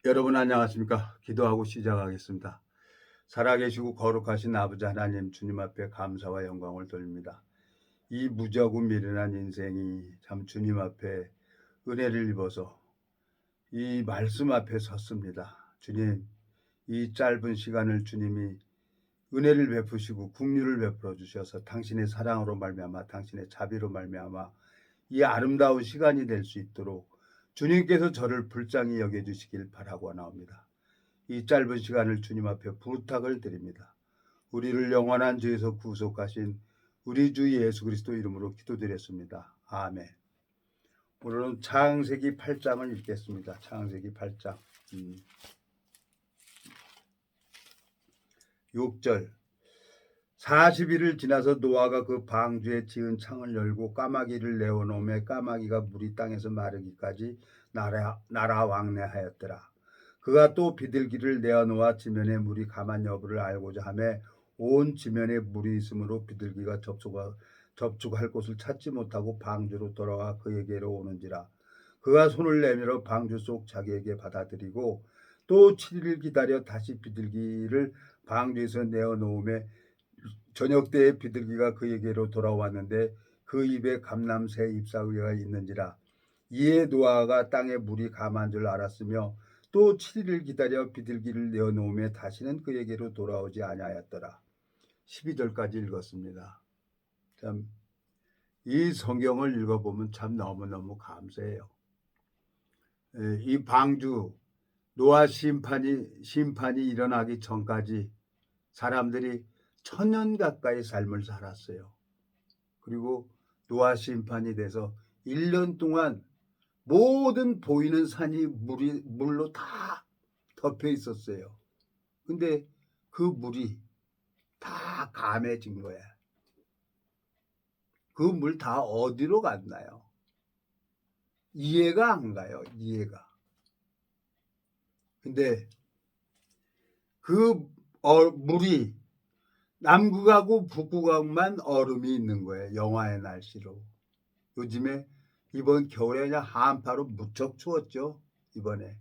여러분 안녕하십니까? 기도하고 시작하겠습니다. 살아계시고 거룩하신 아버지 하나님 주님 앞에 감사와 영광을 돌립니다. 이 무지하고 미련한 인생이 참 주님 앞에 은혜를 입어서 이 말씀 앞에 섰습니다. 주님, 이 짧은 시간을 주님이 은혜를 베푸시고 긍휼을 베풀어 주셔서 당신의 사랑으로 말미암아 당신의 자비로 말미암아 이 아름다운 시간이 될 수 있도록 주님께서 저를 불쌍히 여겨주시길 바라고 나옵니다. 이 짧은 시간을 주님 앞에 부탁을 드립니다. 우리를 영원한 죄에서 구속하신 우리 주 예수 그리스도 이름으로 기도드렸습니다. 아멘. 오늘은 창세기 8장을 읽겠습니다. 창세기 8장 6절 40일을 지나서 노아가 그 방주에 지은 창을 열고 까마귀를 내어놓으매 까마귀가 물이 땅에서 마르기까지 날아왕래하였더라. 그가 또 비둘기를 내어놓아 지면에 물이 가만 여부를 알고자 하매 온 지면에 물이 있으므로 비둘기가 접촉할 곳을 찾지 못하고 방주로 돌아와 그에게로 오는지라. 그가 손을 내밀어 방주 속 자기에게 받아들이고 또 7일 기다려 다시 비둘기를 방주에서 내어놓으매 저녁 때에 비둘기가 그에게로 돌아왔는데 그 입에 감람새 잎사귀가 있는지라. 이에 노아가 땅에 물이 감한 줄 알았으며 또 7일을 기다려 비둘기를 내어놓으며 다시는 그에게로 돌아오지 아니하였더라. 12절까지 읽었습니다. 참, 이 성경을 읽어보면 참 너무너무 감사해요. 이 방주 노아 심판이 일어나기 전까지 사람들이 1000년 가까이 삶을 살았어요. 그리고 노아 심판이 돼서 1년 동안 모든 보이는 산이 물로 다 덮여 있었어요. 근데 그 물이 다 감해진 거야. 그 물 다 어디로 갔나요? 이해가 안 가요. 이해가. 근데 그 물이 남극하고 북극하고만 얼음이 있는 거예요. 영하의 날씨로. 요즘에 이번 겨울에 그냥 한파로 무척 추웠죠. 이번에.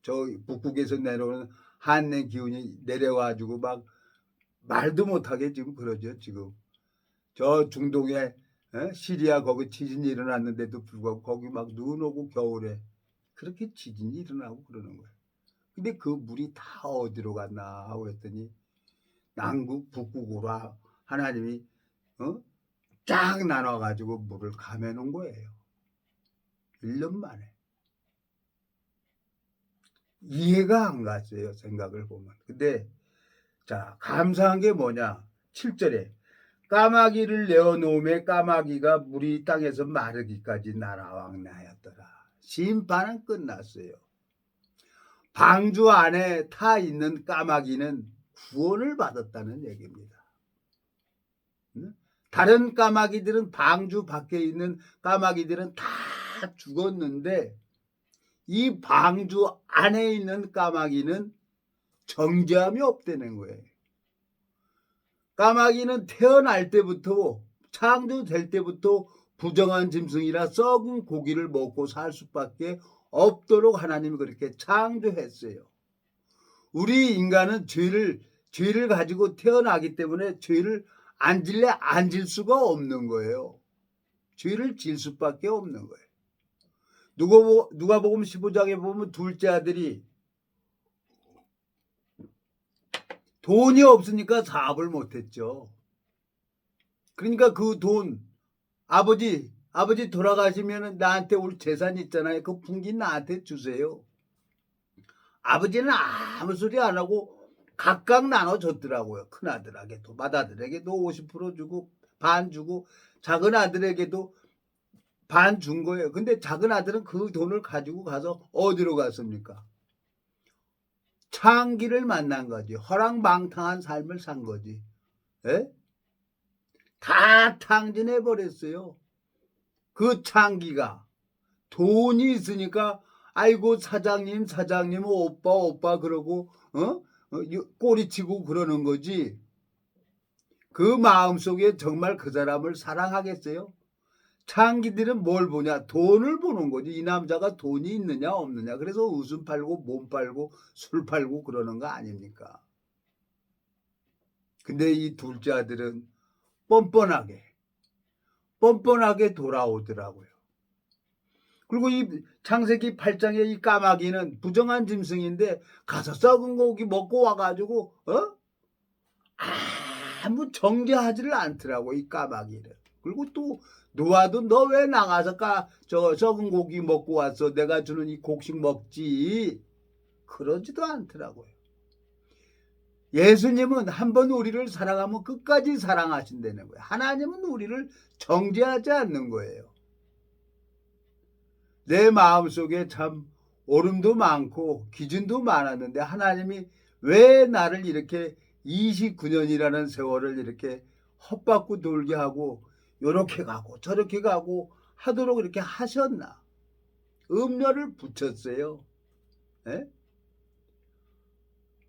저 북극에서 내려오는 한랭 기운이 내려와가지고 막 말도 못하게 지금 그러죠. 지금 저 중동에 시리아 거기 지진이 일어났는데도 불구하고 거기 막 눈 오고 겨울에 그렇게 지진이 일어나고 그러는 거예요. 근데 그 물이 다 어디로 갔나 하고 했더니 남극 북극으로 하나님이 쫙 나눠가지고 물을 감해놓은 거예요. 1년 만에. 이해가 안 갔어요. 생각을 보면. 근데 자, 감사한 게 뭐냐. 7절에 까마귀를 내어놓음에 까마귀가 물이 땅에서 마르기까지 날아왕래하였더라. 심판은 끝났어요. 방주 안에 타 있는 까마귀는 구원을 받았다는 얘기입니다. 다른 까마귀들은 방주 밖에 있는 까마귀들은 다 죽었는데 이 방주 안에 있는 까마귀는 정죄함이 없다는 거예요. 까마귀는 태어날 때부터 창조될 때부터 부정한 짐승이라 썩은 고기를 먹고 살 수밖에 없도록 하나님이 그렇게 창조했어요. 우리 인간은 죄를 가지고 태어나기 때문에 죄를 안 질래 안 질 수가 없는 거예요. 죄를 질 수밖에 없는 거예요. 누가복음 15장에 보면 둘째 아들이 돈이 없으니까 사업을 못했죠. 그러니까 그 돈 아버지 돌아가시면 나한테 올 재산 있잖아요. 그 분기 나한테 주세요. 아버지는 아무 소리 안 하고 각각 나눠줬더라고요. 큰 아들에게도 맏아들에게도 50% 주고 반 주고 작은 아들에게도 반 준 거예요. 근데 작은 아들은 그 돈을 가지고 가서 어디로 갔습니까? 창기를 만난 거지. 허랑방탕한 삶을 산 거지. 에? 다 탕진해 버렸어요. 그 창기가 돈이 있으니까 아이고 사장님 오빠 그러고 꼬리치고 그러는 거지. 그 마음속에 정말 그 사람을 사랑하겠어요? 창기들은 뭘 보냐? 돈을 보는 거지. 이 남자가 돈이 있느냐 없느냐. 그래서 웃음 팔고 몸 팔고 술 팔고 그러는 거 아닙니까? 근데 이 둘째 아들은 뻔뻔하게 돌아오더라고요. 그리고 이 창세기 8장의 이 까마귀는 부정한 짐승인데 가서 썩은 고기 먹고 와가지고 아무 정죄하지를 않더라고 이 까마귀는. 그리고 또 노아도 너 왜 나가서 썩은 고기 먹고 왔어? 내가 주는 이 곡식 먹지. 그러지도 않더라고요. 예수님은 한번 우리를 사랑하면 끝까지 사랑하신다는 거예요. 하나님은 우리를 정죄하지 않는 거예요. 내 마음속에 참 오름도 많고 기준도 많았는데 하나님이 왜 나를 이렇게 29년이라는 세월을 이렇게 헛받고 돌게 하고 요렇게 가고 저렇게 가고 하도록 이렇게 하셨나? 음료를 붙였어요. 에?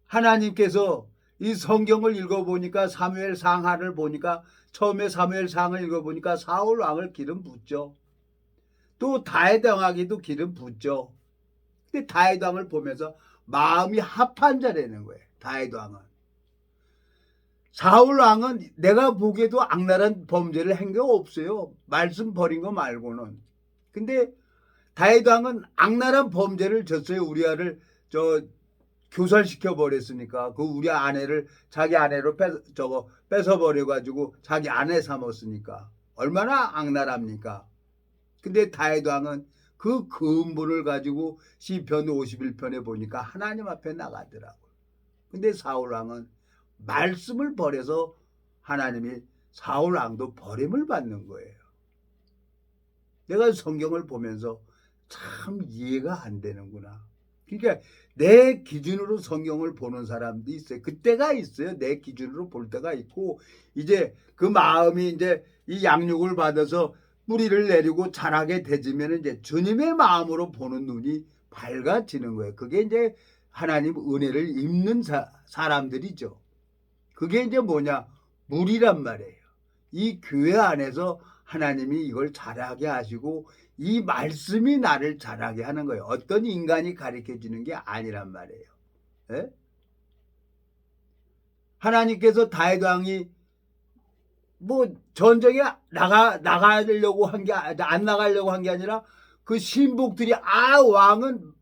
하나님께서 이 성경을 읽어보니까 사무엘 상하를 보니까 처음에 사무엘 상을 읽어보니까 사울 왕을 기름 붓죠. 또 다윗 왕에게도 기름 붓죠. 근데 다윗 왕을 보면서 마음이 합한 자라는 거예요. 다윗 왕은. 사울 왕은 내가 보기에도 악랄한 범죄를 한 게 없어요. 말씀 버린 거 말고는. 근데 다윗 왕은 악랄한 범죄를 졌어요. 우리아를 교살시켜 버렸으니까 그 우리 아내를 자기 아내로 뺏어 버려 가지고 자기 아내 삼았으니까 얼마나 악랄합니까? 근데 다윗 왕은 그 근본을 가지고 시편 51편에 보니까 하나님 앞에 나가더라고요. 근데 사울 왕은 말씀을 버려서 하나님이 사울 왕도 버림을 받는 거예요. 내가 성경을 보면서 참 이해가 안 되는구나. 그러니까 내 기준으로 성경을 보는 사람도 있어요. 그때가 있어요. 내 기준으로 볼 때가 있고 이제 그 마음이 이제 이 양육을 받아서 뿌리를 내리고 자라게 되지면 이제 주님의 마음으로 보는 눈이 밝아지는 거예요. 그게 이제 하나님 은혜를 입는 사람들이죠. 그게 이제 뭐냐? 물이란 말이에요. 이 교회 안에서 하나님이 이걸 자라게 하시고 이 말씀이 나를 자라게 하는 거예요. 어떤 인간이 가르쳐 주는 게 아니란 말이에요. 예? 하나님께서 다윗 왕이 뭐 전쟁에 나가려고 한 게 안 나가려고 한 게 아니라 그 신복들이 왕은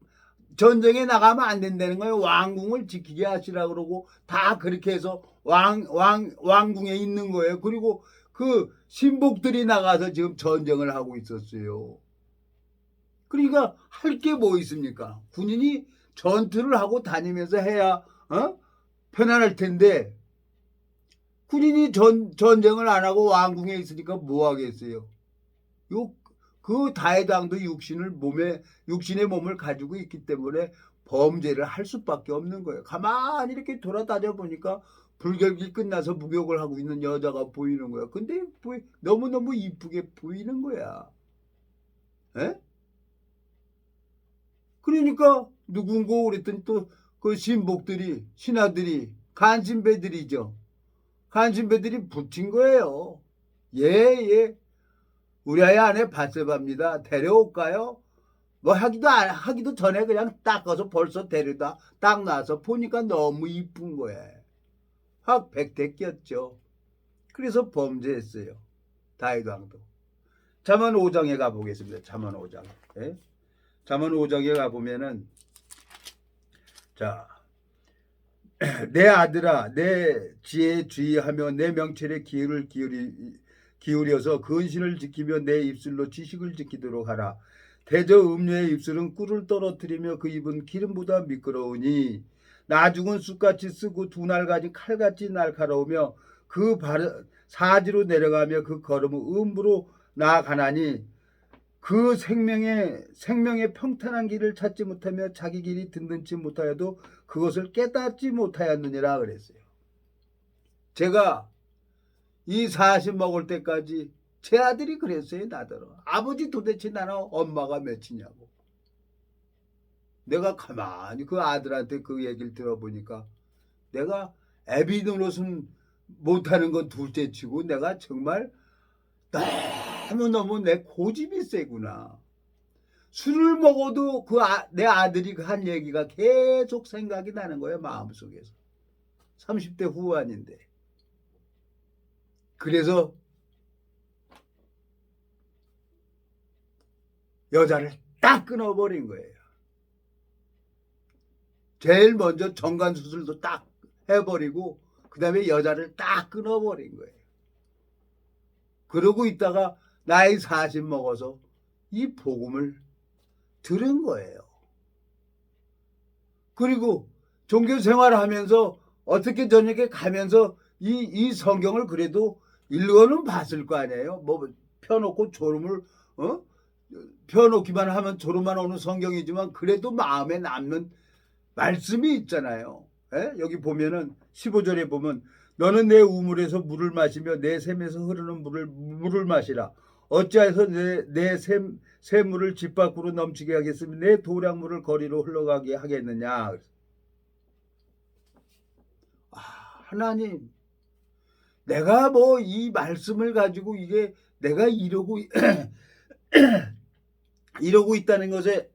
전쟁에 나가면 안 된다는 거예요. 왕궁을 지키게 하시라 그러고 다 그렇게 해서 왕궁에 있는 거예요. 그리고 그 신복들이 나가서 지금 전쟁을 하고 있었어요. 그러니까 할 게 뭐 있습니까? 군인이 전투를 하고 다니면서 해야 편안할 텐데 군인이 전쟁을 안 하고 왕궁에 있으니까 뭐 하겠어요? 그 다윗 왕도 육신의 몸을 가지고 있기 때문에 범죄를 할 수밖에 없는 거예요. 가만히 이렇게 돌아다녀 보니까 불결기 끝나서 목욕을 하고 있는 여자가 보이는 거야. 근데 너무너무 이쁘게 보이는 거야. 에? 그러니까 누군고 그랬더니 또 그 신하들이 간신배들이죠. 간신배들이 붙인 거예요. 예. 우리 아이 아내 바세바입니다. 데려올까요? 뭐 하기도 전에 그냥 닦아서 벌써 데려다 딱 놔서 보니까 너무 이쁜 거예요. 확 백대 꼈죠. 그래서 범죄했어요. 다윗 왕도. 잠언 5장에 가보겠습니다. 잠언 5장. 예? 잠언 5장에 가보면은 자, 내 아들아 내 지혜에 주의하며 내 명철에 귀를 기울여서 근신을 지키며 내 입술로 지식을 지키도록 하라. 대저 음료의 입술은 꿀을 떨어뜨리며 그 입은 기름보다 미끄러우니 나중은 쑥같이 쓰고 두 날까지 칼같이 날카로우며 그 사지로 내려가며 그 걸음은 음부로 나아가나니 그 생명의 평탄한 길을 찾지 못하며 자기 길이 든든치 못하여도 그것을 깨닫지 못하였느니라 그랬어요. 제가 이 40 먹을 때까지 제 아들이 그랬어요. 나더러 아버지 도대체 나는 엄마가 몇이냐고. 내가 가만히 그 아들한테 그 얘기를 들어보니까 내가 애비 노릇은 못하는 건 둘째 치고 내가 정말 너무너무 내 고집이 세구나. 술을 먹어도 내 아들이 한 얘기가 계속 생각이 나는 거예요, 마음속에서. 30대 후반인데. 그래서 여자를 딱 끊어버린 거예요. 제일 먼저 정관수술도 딱 해버리고 그 다음에 여자를 딱 끊어버린 거예요. 그러고 있다가 나이 40 먹어서 이 복음을 들은 거예요. 그리고 종교 생활을 하면서 어떻게 저녁에 가면서 이 성경을 그래도 읽어는 봤을 거 아니에요. 뭐 펴놓고 졸음을 펴놓기만 하면 졸음만 오는 성경이지만 그래도 마음에 남는 말씀이 있잖아요. 여기 보면은 15절에 보면 너는 내 우물에서 물을 마시며 내 샘에서 흐르는 물을 마시라. 어찌하여서 내 샘물을 집 밖으로 넘치게 하겠으며 내 도량물을 거리로 흘러가게 하겠느냐. 하나님, 내가 뭐 이 말씀을 가지고 이게 내가 이러고 있다는 것에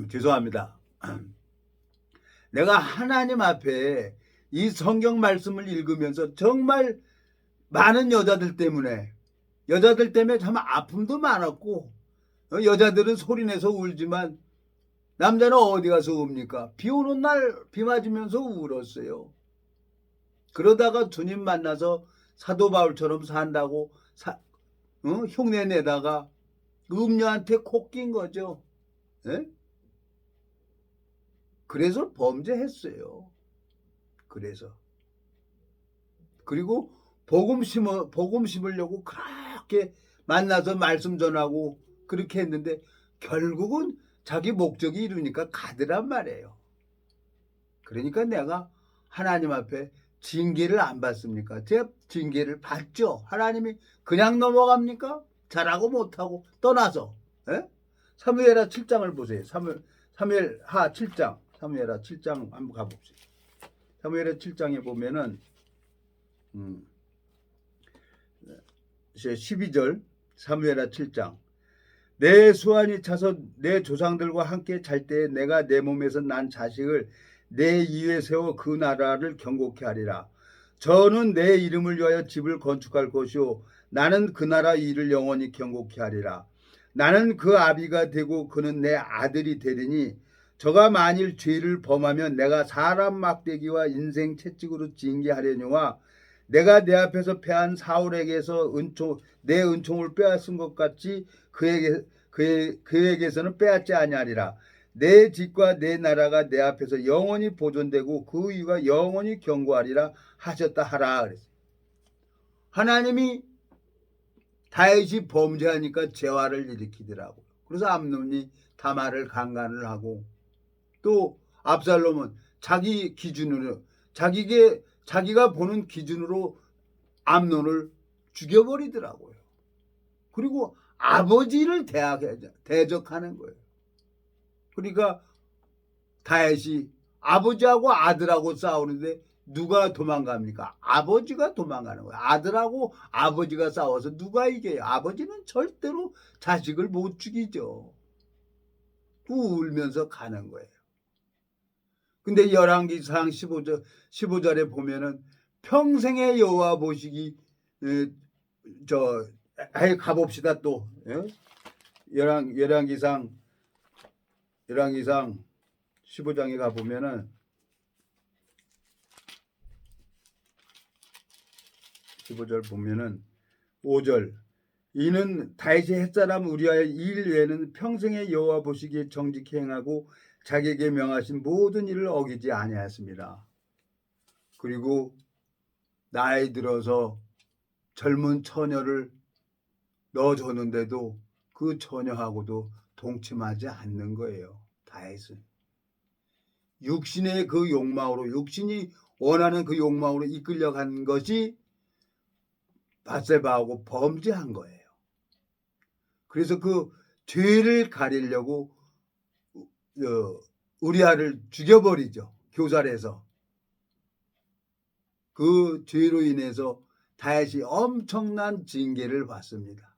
죄송합니다. 내가 하나님 앞에 이 성경 말씀을 읽으면서 정말 많은 여자들 때문에 참 아픔도 많았고 여자들은 소리내서 울지만 남자는 어디 가서 웁니까? 비 오는 날 비 맞으면서 울었어요. 그러다가 주님 만나서 사도 바울처럼 산다고 흉내 내다가 음녀한테 코 낀 거죠. 예? 그래서 범죄했어요. 그리고 복음 심으려고 그렇게 만나서 말씀 전하고 그렇게 했는데 결국은 자기 목적이 이루니까 가더란 말이에요. 그러니까 내가 하나님 앞에 징계를 안 받습니까? 제가 징계를 받죠. 하나님이 그냥 넘어갑니까? 잘하고 못하고 떠나서. 사무엘하 7장을 보세요. 사무엘하 7장. 사무엘하 7장 한번 가봅시다. 사무엘하 7장에 보면은 12절 사무엘하 7장 내 수완이 차서 내 조상들과 함께 잘 때에 내가 내 몸에서 난 자식을 내 위에 세워 그 나라를 경고케 하리라. 저는 내 이름을 위하여 집을 건축할 것이요 나는 그 나라 일을 영원히 경고케 하리라. 나는 그 아비가 되고 그는 내 아들이 되리니 저가 만일 죄를 범하면 내가 사람 막대기와 인생 채찍으로 징계하려니와 내가 내 앞에서 패한 사울에게서 내 은총을 빼앗은 것 같이 그에게서는 빼앗지 아니하리라. 내 집과 내 나라가 내 앞에서 영원히 보존되고 그 이유가 영원히 경고하리라 하셨다 하라. 그랬어요. 하나님이 다윗이 범죄하니까 재화를 일으키더라고. 그래서 암논이 다말을 강간을 하고 또 압살롬은 자기 기준으로 자기가 보는 기준으로 암논을 죽여버리더라고요. 그리고 아버지를 대적하는 거예요. 그러니까 다윗이 아버지하고 아들하고 싸우는데 누가 도망갑니까? 아버지가 도망가는 거예요. 아들하고 아버지가 싸워서 누가 이겨요? 아버지는 절대로 자식을 못 죽이죠. 또 울면서 가는 거예요. 근데 열왕기상 15절에 보면은 평생의 여호와 보시기 가봅시다 또. 열왕기상 15장에 가보면은 15절 보면은 5절 이는 다윗의 햇사람 우리아의 일 외에는 평생의 여호와 보시기에 정직히 행하고 자기에게 명하신 모든 일을 어기지 아니하였습니다. 그리고 나이 들어서 젊은 처녀를 넣어줬는데도 그 처녀하고도 동침하지 않는 거예요. 다윗은 육신의 그 욕망으로 육신이 원하는 그 욕망으로 이끌려간 것이 밧세바하고 범죄한 거예요. 그래서 그 죄를 가리려고 우리아를 죽여버리죠. 교살해서. 그 죄로 인해서 다윗이 엄청난 징계를 받습니다.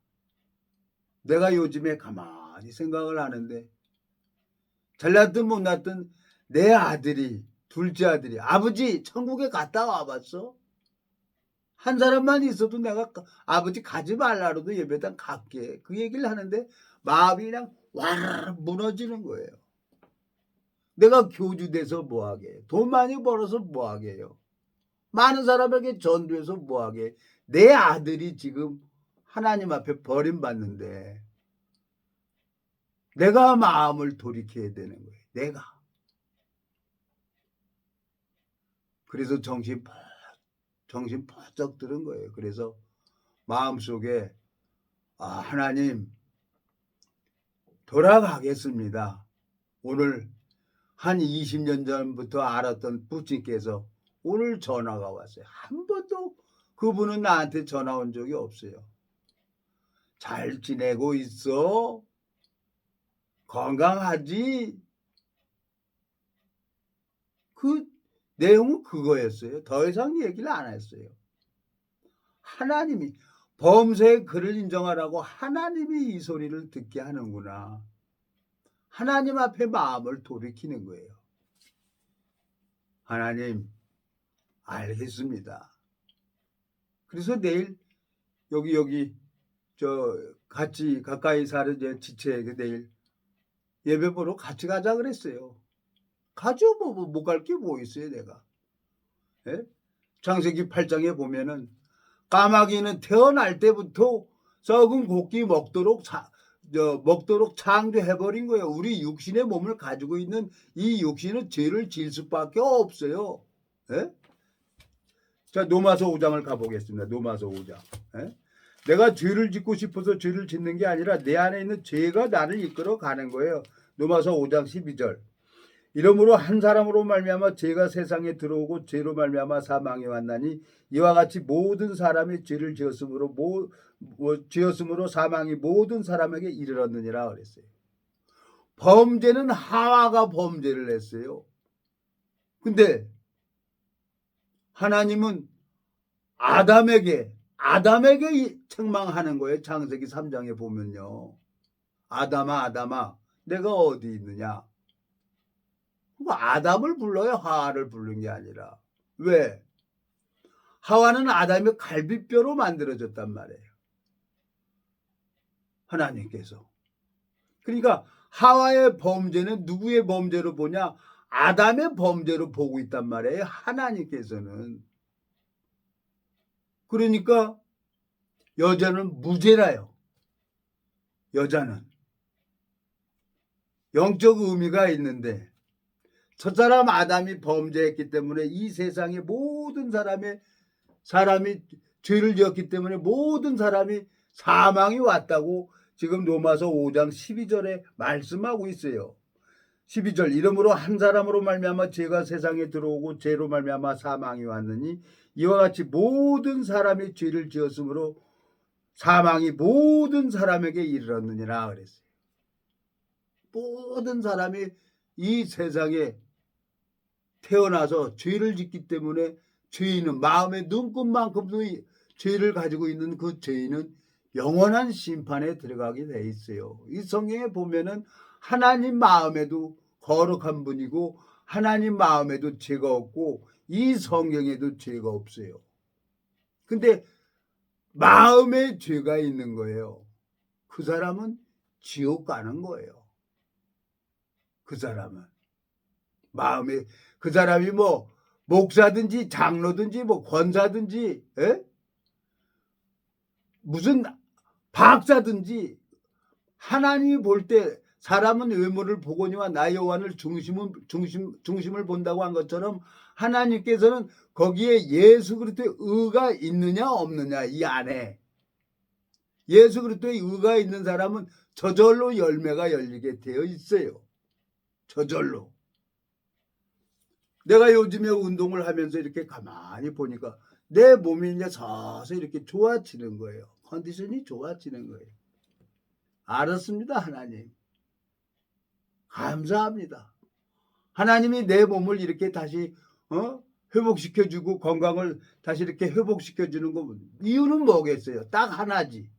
내가 요즘에 가만히 생각을 하는데 잘났든 못났든 내 아들이 둘째 아들이 아버지 천국에 갔다 와봤어? 한 사람만 있어도 내가 아버지 가지 말라로도 예배당 갈게 그 얘기를 하는데 마음이 그냥 와르르 무너지는 거예요. 내가 교주돼서 뭐하게 돈 많이 벌어서 뭐하게요. 많은 사람에게 전도해서 뭐하게 내 아들이 지금 하나님 앞에 버림받는데 내가 마음을 돌이켜야 되는 거예요. 내가. 그래서 정신 번쩍 드는 거예요. 그래서 마음속에 하나님 돌아가겠습니다. 오늘 한 20년 전부터 알았던 부친께서 오늘 전화가 왔어요. 한 번도 그분은 나한테 전화 온 적이 없어요. 잘 지내고 있어? 건강하지? 그 내용은 그거였어요. 더 이상 얘기를 안 했어요. 하나님이 범죄의 그를 인정하라고 하나님이 이 소리를 듣게 하는구나. 하나님 앞에 마음을 돌이키는 거예요. 하나님 알겠습니다. 그래서 내일 여기 같이 가까이 사는 제 지체에게 내일 예배 보러 같이 가자 그랬어요. 가죠. 못 갈 게 뭐 있어요 내가. 예? 창세기 8장에 보면은 까마귀는 태어날 때부터 썩은 고기 먹도록 창조해버린 거예요. 우리 육신의 몸을 가지고 있는 이 육신은 죄를 질 수밖에 없어요. 예? 자, 노마서 5장을 가보겠습니다. 노마서 5장. 예? 내가 죄를 짓고 싶어서 죄를 짓는 게 아니라 내 안에 있는 죄가 나를 이끌어 가는 거예요. 노마서 5장 12절. 이러므로 한 사람으로 말미암아 죄가 세상에 들어오고 죄로 말미암아 사망이 왔나니 이와 같이 모든 사람이 죄를 지었으므로 사망이 모든 사람에게 이르렀느니라 그랬어요. 범죄는 하와가 범죄를 했어요. 근데 하나님은 아담에게 책망하는 거예요. 창세기 3장에 보면요. 아담아 내가 어디 있느냐. 아담을 불러요. 하와를 부른 게 아니라. 왜? 하와는 아담의 갈비뼈로 만들어졌단 말이에요. 하나님께서. 그러니까 하와의 범죄는 누구의 범죄로 보냐? 아담의 범죄로 보고 있단 말이에요. 하나님께서는. 그러니까 여자는 무죄라요. 여자는. 영적 의미가 있는데 첫사람 아담이 범죄했기 때문에 이 세상의 모든 사람이 죄를 지었기 때문에 모든 사람이 사망이 왔다고 지금 로마서 5장 12절에 말씀하고 있어요. 12절 이러므로 한 사람으로 말미암아 죄가 세상에 들어오고 죄로 말미암아 사망이 왔느니 이와 같이 모든 사람이 죄를 지었으므로 사망이 모든 사람에게 이르렀느니라 그랬어요. 모든 사람이 이 세상에 태어나서 죄를 짓기 때문에 죄인은 마음의 눈곱만큼도 죄를 가지고 있는 그 죄인은 영원한 심판에 들어가게 돼 있어요. 이 성경에 보면은 하나님 마음에도 거룩한 분이고 하나님 마음에도 죄가 없고 이 성경에도 죄가 없어요. 근데 마음에 죄가 있는 거예요. 그 사람은 지옥 가는 거예요. 그 사람은 마음에 그 사람이 뭐 목사든지 장로든지 뭐 권사든지 무슨 박사든지 하나님이 볼 때 사람은 외모를 보거니와 나 여호와를 중심을 본다고 한 것처럼 하나님께서는 거기에 예수 그리스도의 의가 있느냐 없느냐 이 안에 예수 그리스도의 의가 있는 사람은 저절로 열매가 열리게 되어 있어요. 저절로. 내가 요즘에 운동을 하면서 이렇게 가만히 보니까 내 몸이 이제 서서히 이렇게 좋아지는 거예요. 컨디션이 좋아지는 거예요. 알았습니다, 하나님. 감사합니다. 하나님이 내 몸을 이렇게 다시 회복시켜주고 건강을 다시 이렇게 회복시켜주는 거 이유는 뭐겠어요? 딱 하나지.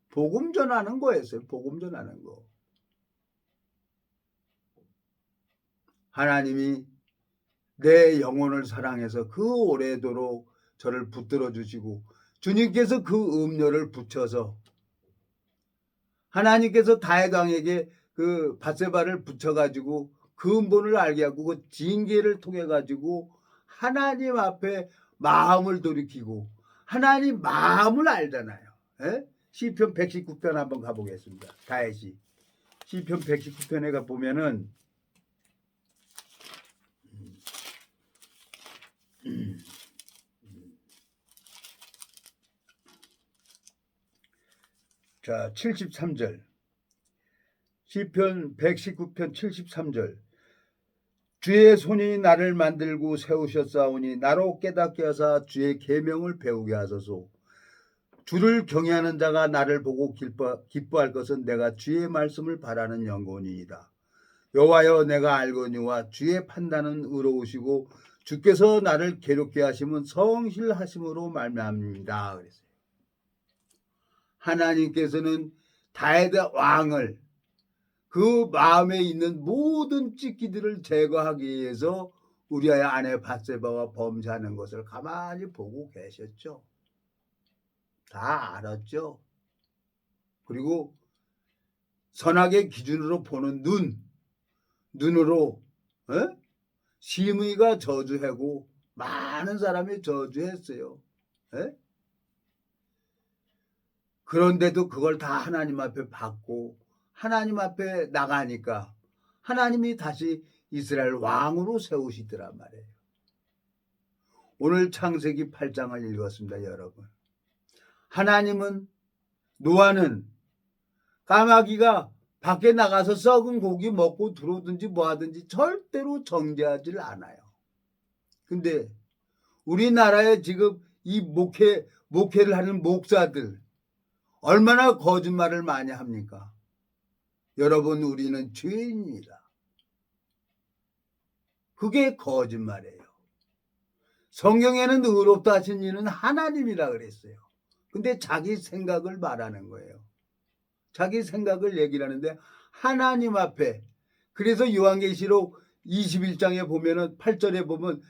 복음 전하는 거였어요. 복음 전하는 거. 하나님이 내 영혼을 사랑해서 그 오래도록 저를 붙들어 주시고 주님께서 그 음료를 붙여서 하나님께서 다윗 왕에게 그 밧세바를 붙여가지고 그 근본을 알게 하고 그 징계를 통해 가지고 하나님 앞에 마음을 돌이키고 하나님 마음을 알잖아요. 에? 시편 119편 한번 가보겠습니다. 다윗이 시편 119편에 가 보면은 자 73절 시편 119편 73절 주의 손이 나를 만들고 세우셨사오니 나로 깨닫게 하사 주의 계명을 배우게 하소서. 주를 경외하는 자가 나를 보고 기뻐할 것은 내가 주의 말씀을 바라는 영혼이니이다. 여호와여 내가 알거니와 주의 판단은 의로우시고 주께서 나를 괴롭게 하심은 성실하심으로 말미암습니다. 그랬어요. 하나님께서는 다윗 왕을 그 마음에 있는 모든 찢기들을 제거하기 위해서 우리아의 아내 밧세바와 범죄하는 것을 가만히 보고 계셨죠. 다 알았죠. 그리고 선악의 기준으로 보는 눈으로 심의가 저주하고 많은 사람이 저주했어요. 그런데도 그걸 다 하나님 앞에 받고 하나님 앞에 나가니까 하나님이 다시 이스라엘 왕으로 세우시더란 말이에요. 오늘 창세기 8장을 읽었습니다. 여러분. 하나님은 노아는 까마귀가 밖에 나가서 썩은 고기 먹고 들어오든지 뭐하든지 절대로 정죄하지를 않아요. 근데 우리나라에 지금 이 목회를 하는 목사들 얼마나 거짓말을 많이 합니까? 여러분 우리는 죄인입니다. 그게 거짓말이에요. 성경에는 의롭다 하신 이는 하나님이라 그랬어요. 근데 자기 생각을 말하는 거예요. 자기 생각을 얘기를 하는데 하나님 앞에 그래서 요한계시록 21장에 보면은 8절에 보면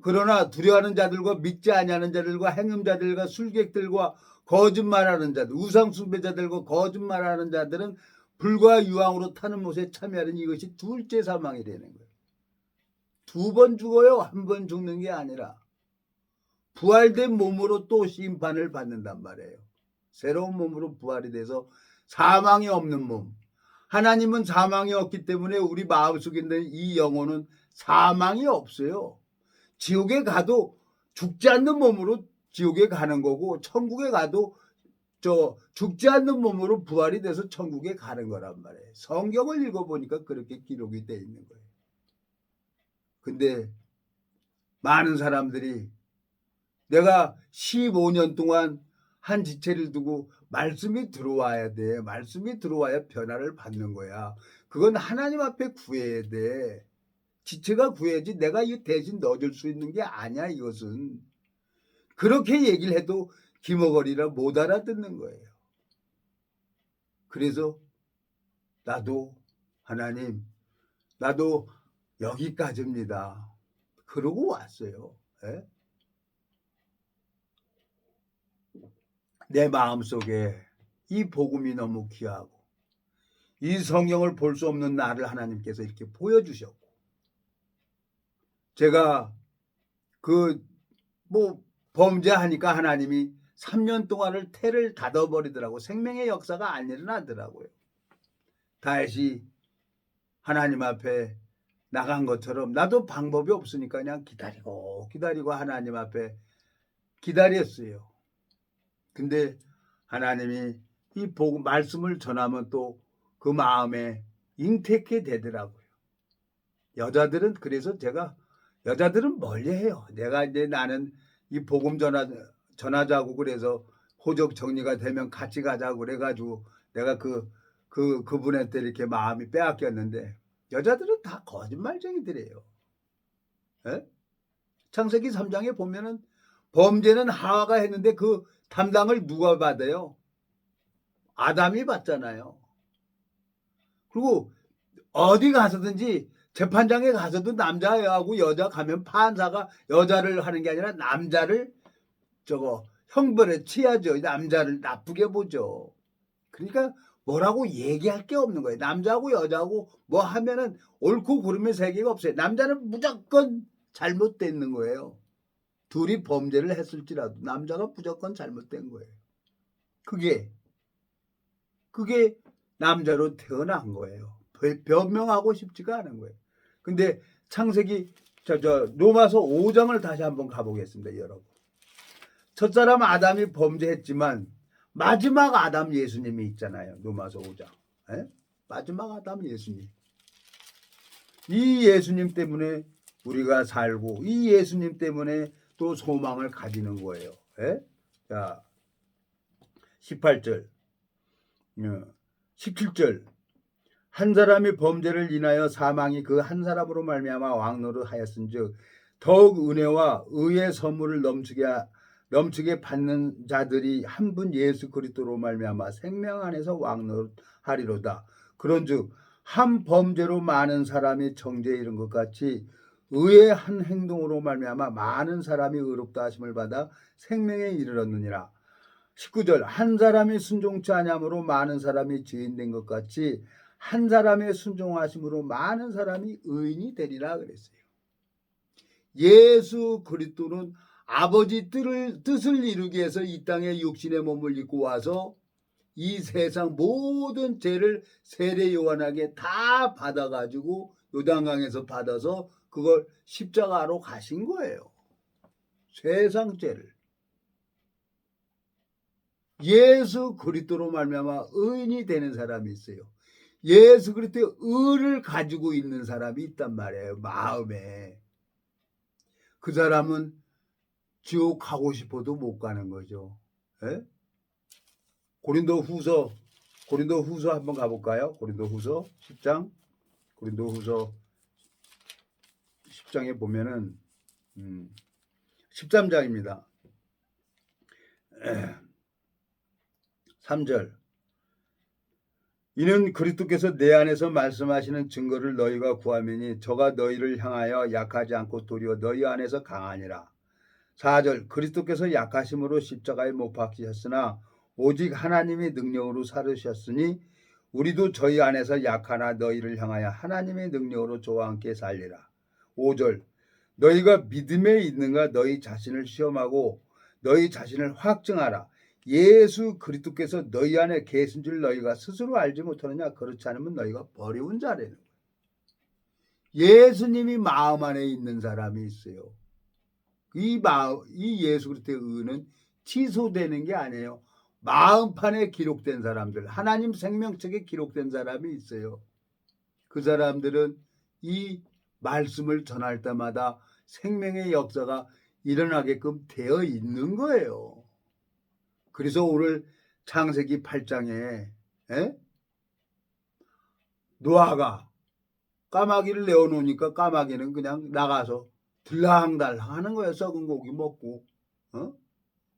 그러나 두려워하는 자들과 믿지 아니하는 자들과 행음자들과 술객들과 거짓말하는 자들 우상 숭배자들과 거짓말하는 자들은 불과 유황으로 타는 못에 참여하는 이것이 둘째 사망이 되는 거예요. 두 번 죽어요. 한 번 죽는 게 아니라 부활된 몸으로 또 심판을 받는단 말이에요. 새로운 몸으로 부활이 돼서 사망이 없는 몸. 하나님은 사망이 없기 때문에 우리 마음속에 있는 이 영혼은 사망이 없어요. 지옥에 가도 죽지 않는 몸으로 지옥에 가는 거고 천국에 가도 죽지 않는 몸으로 부활이 돼서 천국에 가는 거란 말이에요. 성경을 읽어보니까 그렇게 기록이 되어 있는 거예요. 근데 많은 사람들이 내가 15년 동안 한 지체를 두고 말씀이 들어와야 돼. 말씀이 들어와야 변화를 받는 거야. 그건 하나님 앞에 구해야 돼. 지체가 구해야지 내가 이 대신 넣어줄 수 있는 게 아니야. 이것은. 그렇게 얘기를 해도 기머거리라 못 알아듣는 거예요. 그래서 나도 하나님 나도 여기까지입니다. 그러고 왔어요. 예? 내 마음속에 이 복음이 너무 귀하고 이 성경을 볼 수 없는 나를 하나님께서 이렇게 보여주셨고 제가 범죄하니까 하나님이 3년 동안을 태를 닫아버리더라고. 생명의 역사가 안 일어나더라고요. 다시 하나님 앞에 나간 것처럼 나도 방법이 없으니까 그냥 기다리고 하나님 앞에 기다렸어요. 근데 하나님이 이 복음 말씀을 전하면 또 그 마음에 잉태케 되더라고요. 여자들은 그래서 제가 여자들은 멀리해요. 내가 이제 나는 이 복음 전하자고 그래서 호적 정리가 되면 같이 가자고 그래가지고 내가 그분한테 이렇게 마음이 빼앗겼는데 여자들은 다 거짓말쟁이들이에요. 에? 창세기 3장에 보면은 범죄는 하와가 했는데 그 담당을 누가 받아요? 아담이 받잖아요. 그리고 어디 가서든지 재판장에 가서도 남자하고 여자 가면 판사가 여자를 하는 게 아니라 남자를 형벌에 취하죠. 남자를 나쁘게 보죠. 그러니까 뭐라고 얘기할 게 없는 거예요. 남자하고 여자하고 뭐 하면은 옳고 그름의 세계가 없어요. 남자는 무조건 잘못되는 거예요. 둘이 범죄를 했을지라도 남자가 무조건 잘못된 거예요. 그게 남자로 태어난 거예요. 변명하고 싶지가 않은 거예요. 근데 창세기 로마서 5장을 다시 한번 가보겠습니다, 여러분. 첫사람 아담이 범죄했지만 마지막 아담 예수님이 있잖아요. 로마서 5장. 에? 마지막 아담 예수님. 이 예수님 때문에 우리가 살고 이 예수님 때문에 또 소망을 가지는 거예요. 에? 자, 18절, 17절. 한 사람이 범죄를 인하여 사망이 그 한 사람으로 말미암아 왕노릇하였은즉 더욱 은혜와 의의 선물을 넘치게 받는 자들이 한 분 예수 그리스도로 말미암아 생명 안에서 왕노릇하리로다. 그런즉 한 범죄로 많은 사람이 정죄에 이른 것 같이 의의 한 행동으로 말미암아 많은 사람이 의롭다 하심을 받아 생명에 이르렀느니라. 19절. 한 사람이 순종치 아니함으로 많은 사람이 죄인 된 것 같이 한 사람의 순종하심으로 많은 사람이 의인이 되리라 그랬어요. 예수 그리스도는 아버지 뜻을 이루기 위해서 이 땅에 육신의 몸을 입고 와서 이 세상 모든 죄를 세례 요한에게 다 받아가지고 요단강에서 받아서 그걸 십자가로 가신 거예요. 세상 죄를. 예수 그리스도로 말미암아 의인이 되는 사람이 있어요. 예수 그리스도의 의를 가지고 있는 사람이 있단 말이에요. 마음에. 그 사람은 지옥 가고 싶어도 못 가는 거죠. 에? 고린도후서 한번 가볼까요? 고린도후서 10장. 고린도후서 10장에 보면은 13장입니다. 3절. 이는 그리스도께서 내 안에서 말씀하시는 증거를 너희가 구하매니 저가 너희를 향하여 약하지 않고 도리어 너희 안에서 강하니라. 4절. 그리스도께서 약하심으로 십자가에 못 박히셨으나 오직 하나님의 능력으로 살으셨으니 우리도 저희 안에서 약하나 너희를 향하여 하나님의 능력으로 저와 함께 살리라. 5절. 너희가 믿음에 있는가 너희 자신을 시험하고 너희 자신을 확증하라. 예수 그리스도께서 너희 안에 계신 줄 너희가 스스로 알지 못하느냐? 그렇지 않으면 너희가 버리운 자라는 거예요. 예수님이 마음 안에 있는 사람이 있어요. 이 예수 그리스도의 의는 취소되는 게 아니에요. 마음판에 기록된 사람들, 하나님 생명책에 기록된 사람이 있어요. 그 사람들은 이 말씀을 전할 때마다 생명의 역사가 일어나게끔 되어 있는 거예요. 그래서 오늘 창세기 8장에 노아가 까마귀를 내어놓으니까 까마귀는 그냥 나가서 들랑달랑 하는 거예요. 썩은 고기 먹고.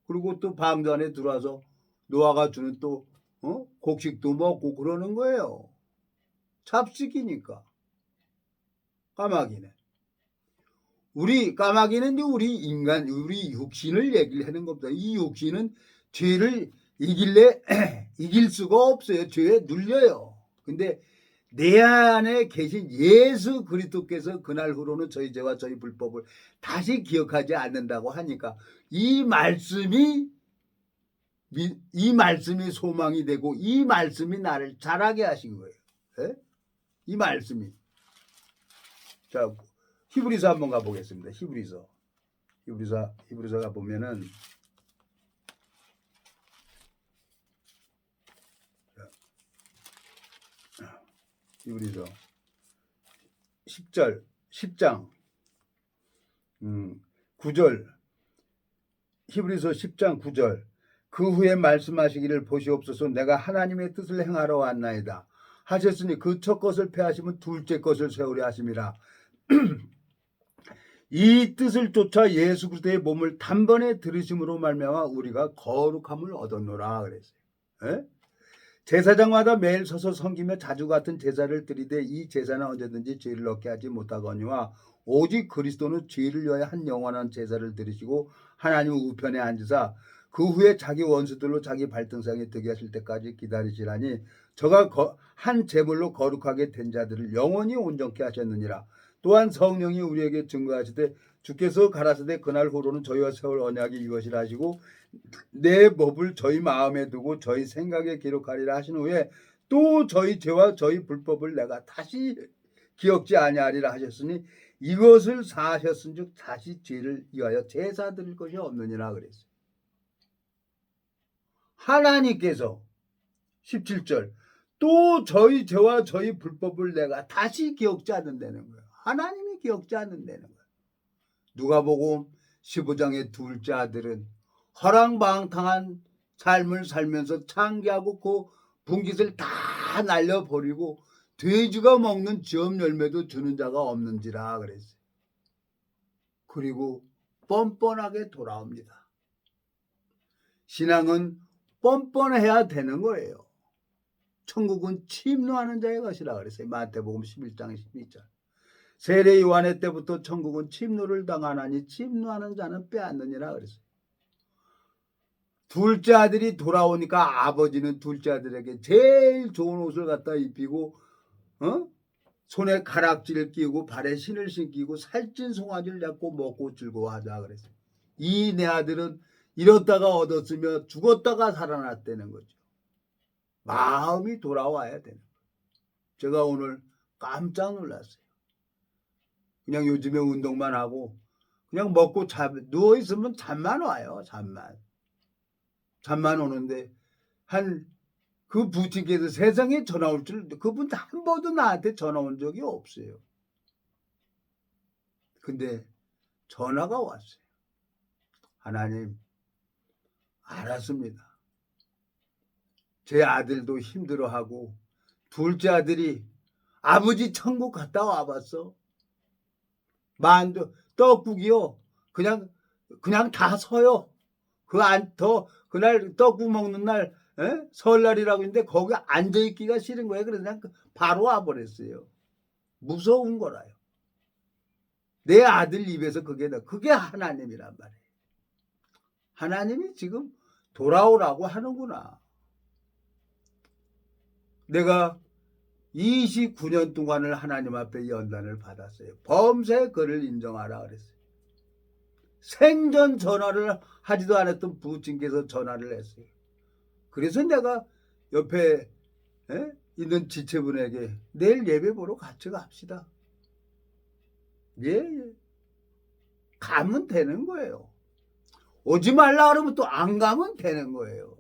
그리고 또 방주 안에 들어와서 노아가 주는 또 곡식도 먹고 그러는 거예요. 잡식이니까. 까마귀는. 까마귀는 우리 육신을 얘기를 하는 겁니다. 이 육신은 죄를 이길 수가 없어요. 죄에 눌려요. 근데 내 안에 계신 예수 그리스도께서 그날 후로는 저희 죄와 저희 불법을 다시 기억하지 않는다고 하니까 이 말씀이 소망이 되고 이 말씀이 나를 자라게 하신 거예요. 네? 이 말씀이. 자, 히브리서 한번 가보겠습니다. 히브리서 가보면은 히브리서 10장 9절. 히브리서 10장 9절. 그 후에 말씀하시기를 보시옵소서 내가 하나님의 뜻을 행하러 왔나이다 하셨으니 그 첫 것을 폐하시면 둘째 것을 세우려 하심이라. 이 뜻을 쫓아 예수 그리스도의 몸을 단번에 들으심으로 말미암아 우리가 거룩함을 얻었노라 그랬어요. 에? 제사장마다 매일 서서 섬기며 자주 같은 제사를 드리되 이 제사는 언제든지 죄를 얻게 하지 못하거니와 오직 그리스도는 죄를 위하여 한 영원한 제사를 드리시고 하나님 우편에 앉으사 그 후에 자기 원수들로 자기 발등상에 드게 하실 때까지 기다리시라니 저가 한 제물로 거룩하게 된 자들을 영원히 온전케 하셨느니라. 또한 성령이 우리에게 증거하시되 주께서 가라사대 그날 후로는 저희와 세울 언약이 이것이라 하시고 내 법을 저희 마음에 두고 저희 생각에 기록하리라 하신 후에 또 저희 죄와 저희 불법을 내가 다시 기억지 아니하리라 하셨으니 이것을 사하셨은즉 다시 죄를 위하여 제사 드릴 것이 없느니라 그랬어요. 하나님께서 17절 또 저희 죄와 저희 불법을 내가 다시 기억지 않는다는 거예요. 하나님이 기억지 않는다는 거예요. 누가복음 15장의 둘째 아들은 허랑방탕한 삶을 살면서 창기하고 그 분깃을 다 날려버리고 돼지가 먹는 지업 열매도 주는 자가 없는지라 그랬어요. 그리고 뻔뻔하게 돌아옵니다. 신앙은 뻔뻔해야 되는 거예요. 천국은 침노하는 자의 것이라 그랬어요. 마태복음 11장 12절. 세례 요한의 때부터 천국은 침노를 당하나니 침노하는 자는 빼앗느니라 그랬어요. 둘째 아들이 돌아오니까 아버지는 둘째 아들에게 제일 좋은 옷을 갖다 입히고 손에 가락지를 끼우고 발에 신을 신기고 살찐 송아지를 잡고 먹고 즐거워하자 그랬어요. 이 내 아들은 잃었다가 얻었으며 죽었다가 살아났다는 거죠. 마음이 돌아와야 되는 거예요. 제가 오늘 깜짝 놀랐어요. 그냥 요즘에 운동만 하고 그냥 먹고 누워있으면 잠만 와요. 잠만 오는데 그 부친께서 세상에 전화 올 줄 그분 한 번도 나한테 전화 온 적이 없어요. 근데 전화가 왔어요. 하나님 알았습니다. 제 아들도 힘들어하고 둘째 아들이 아버지 천국 갔다 와봤어. 만두 떡국이요. 그냥 다 서요. 그날 떡국 먹는 날 설날이라고 했는데 거기 앉아있기가 싫은 거예요. 그래서 그냥 바로 와버렸어요. 무서운 거라요. 내 아들 입에서 그게 하나님이란 말이에요. 하나님이 지금 돌아오라고 하는구나. 내가 29년 동안을 하나님 앞에 연단을 받았어요. 범세 그를 인정하라 그랬어요. 생전 전화를 하지도 않았던 부친께서 전화를 했어요. 그래서 내가 옆에 있는 지체분에게 내일 예배 보러 같이 갑시다. 예. 가면 되는 거예요. 오지 말라 그러면 또 안 가면 되는 거예요.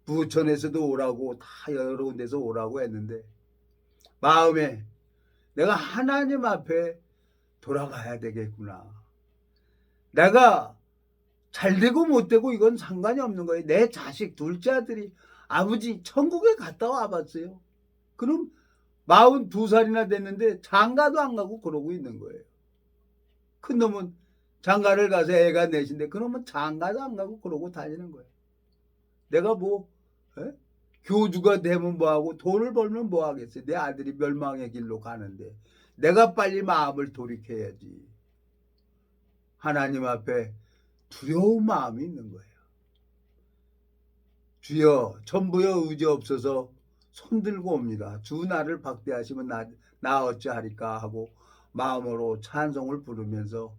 부천에서도 오라고 다 여러 군데서 오라고 했는데 마음에 내가 하나님 앞에 돌아가야 되겠구나. 내가 잘되고 못되고 이건 상관이 없는 거예요. 내 자식 둘째 아들이 아버지 천국에 갔다 와봤어요. 그럼 42살이나 됐는데 장가도 안 가고 그러고 있는 거예요. 큰 놈은 장가를 가서 애가 넷인데 그놈은 장가도 안 가고 그러고 다니는 거예요. 내가 교주가 되면 뭐하고 돈을 벌면 뭐하겠어요. 내 아들이 멸망의 길로 가는데 내가 빨리 마음을 돌이켜야지. 하나님 앞에 두려운 마음이 있는 거예요. 주여 전부여 의지 없어서 손들고 옵니다. 주 나를 박대하시면 나 어찌하리까 하고 마음으로 찬송을 부르면서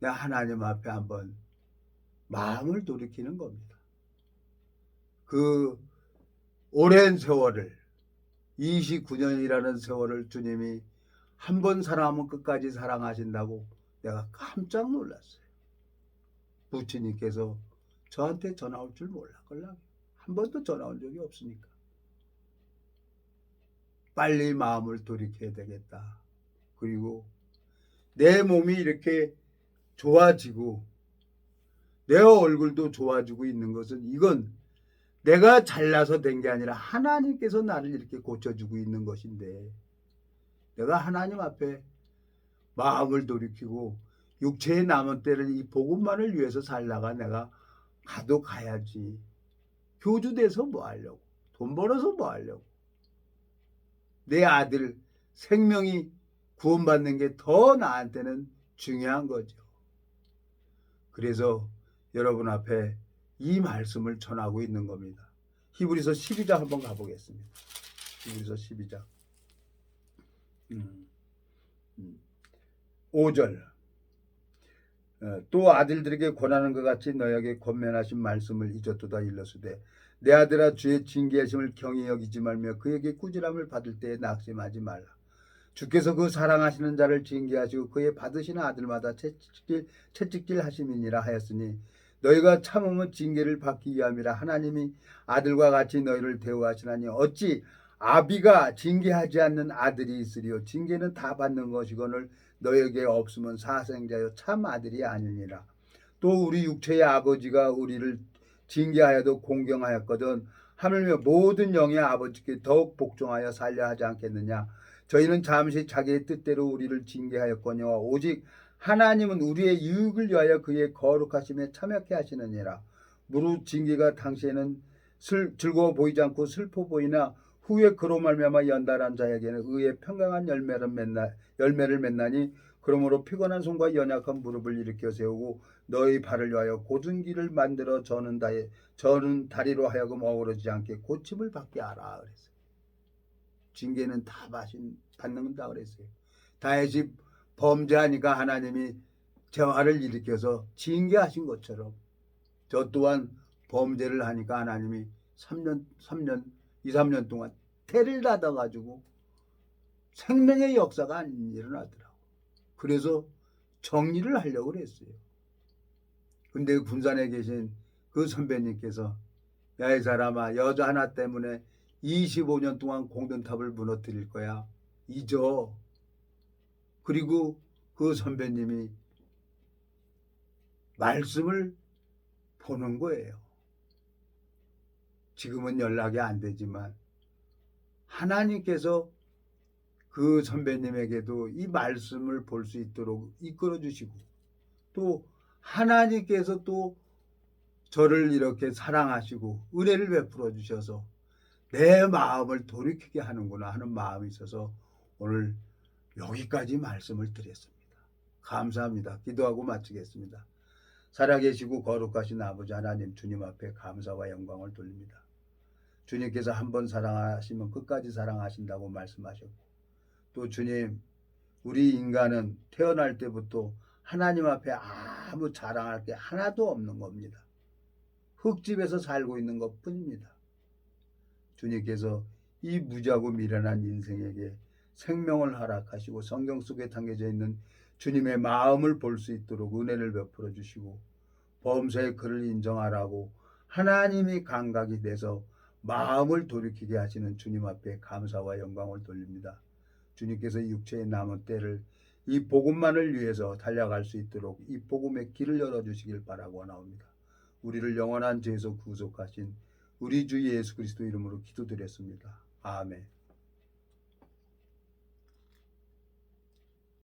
내가 하나님 앞에 한번 마음을 돌이키는 겁니다. 그 오랜 세월을 29년이라는 세월을 주님이 한 번 사랑하면 끝까지 사랑하신다고 내가 깜짝 놀랐어요. 부처님께서 저한테 전화 올 줄 몰랐걸랑. 한 번도 전화 온 적이 없으니까. 빨리 마음을 돌이켜야 되겠다. 그리고 내 몸이 이렇게 좋아지고 내 얼굴도 좋아지고 있는 것은 이건 내가 잘나서 된 게 아니라 하나님께서 나를 이렇게 고쳐주고 있는 것인데 내가 하나님 앞에 마음을 돌이키고 육체의 남은 때를 이 복음만을 위해서 살다가 내가 가도 가야지. 교주돼서 뭐 하려고? 돈 벌어서 뭐 하려고? 내 아들 생명이 구원받는 게 더 나한테는 중요한 거죠. 그래서 여러분 앞에 이 말씀을 전하고 있는 겁니다. 히브리서 12장 한번 가보겠습니다. 히브리서 12장 5절 또 아들들에게 권하는 것 같이 너에게 권면하신 말씀을 잊었도다 일러주되 내 아들아 주의 징계하심을 경히 여기지 말며 그에게 꾸지람을 받을 때에 낙심하지 말라. 주께서 그 사랑하시는 자를 징계하시고 그의 받으시는 아들마다 채찍질 하심이니라 하였으니 너희가 참으면 징계를 받기 위함이라. 하나님이 아들과 같이 너희를 대우하시나니 어찌 아비가 징계하지 않는 아들이 있으리요. 징계는 다 받는 것이거늘 너에게 없으면 사생자여 참 아들이 아니니라. 또 우리 육체의 아버지가 우리를 징계하여도 공경하였거든 하물며 모든 영의 아버지께 더욱 복종하여 살려 하지 않겠느냐. 저희는 잠시 자기의 뜻대로 우리를 징계하였거니와 오직 하나님은 우리의 유익을 위하여 그의 거룩하심에 참여케 하시느니라. 무릇 징계가 당시에는 즐거워 보이지 않고 슬퍼 보이나 후에 그로 말미암아 연단한 자에게는 의의 평강한 열매를 맺나니 그러므로 피곤한 손과 연약한 무릎을 일으켜 세우고 너희 발을 위하여 곧은 길을 만들어 저는 다리로 하여금 어우러지지 않게 고침을 받게 하라 그랬어요. 징계는 다 받는다 그랬어요. 다윗이 범죄하니까 하나님이 재화를 일으켜서 징계하신 것처럼 저 또한 범죄를 하니까 하나님이 2, 3년 동안 태를 닫아가지고 생명의 역사가 안 일어나더라고. 그래서 정리를 하려고 그랬어요. 근데 군산에 계신 그 선배님께서 야, 이 사람아, 여자 하나 때문에 25년 동안 공든탑을 무너뜨릴 거야. 잊어. 그리고 그 선배님이 말씀을 보는 거예요. 지금은 연락이 안 되지만 하나님께서 그 선배님에게도 이 말씀을 볼 수 있도록 이끌어 주시고 또 하나님께서 또 저를 이렇게 사랑하시고 은혜를 베풀어 주셔서 내 마음을 돌이키게 하는구나 하는 마음이 있어서 오늘 여기까지 말씀을 드렸습니다. 감사합니다. 기도하고 마치겠습니다. 살아계시고 거룩하신 아버지 하나님 주님 앞에 감사와 영광을 돌립니다. 주님께서 한번 사랑하시면 끝까지 사랑하신다고 말씀하셨고 또 주님 우리 인간은 태어날 때부터 하나님 앞에 아무 자랑할 게 하나도 없는 겁니다. 흙집에서 살고 있는 것뿐입니다. 주님께서 이 무지하고 미련한 인생에게 생명을 허락하시고 성경 속에 담겨져 있는 주님의 마음을 볼 수 있도록 은혜를 베풀어 주시고 범사의 그를 인정하라고 하나님이 감각이 돼서 마음을 돌이키게 하시는 주님 앞에 감사와 영광을 돌립니다. 주님께서 육체의 남은 때를 이 복음만을 위해서 달려갈 수 있도록 이 복음의 길을 열어주시길 바라고 나옵니다. 우리를 영원한 죄에서 구속하신 우리 주 예수 그리스도 이름으로 기도드렸습니다. 아멘.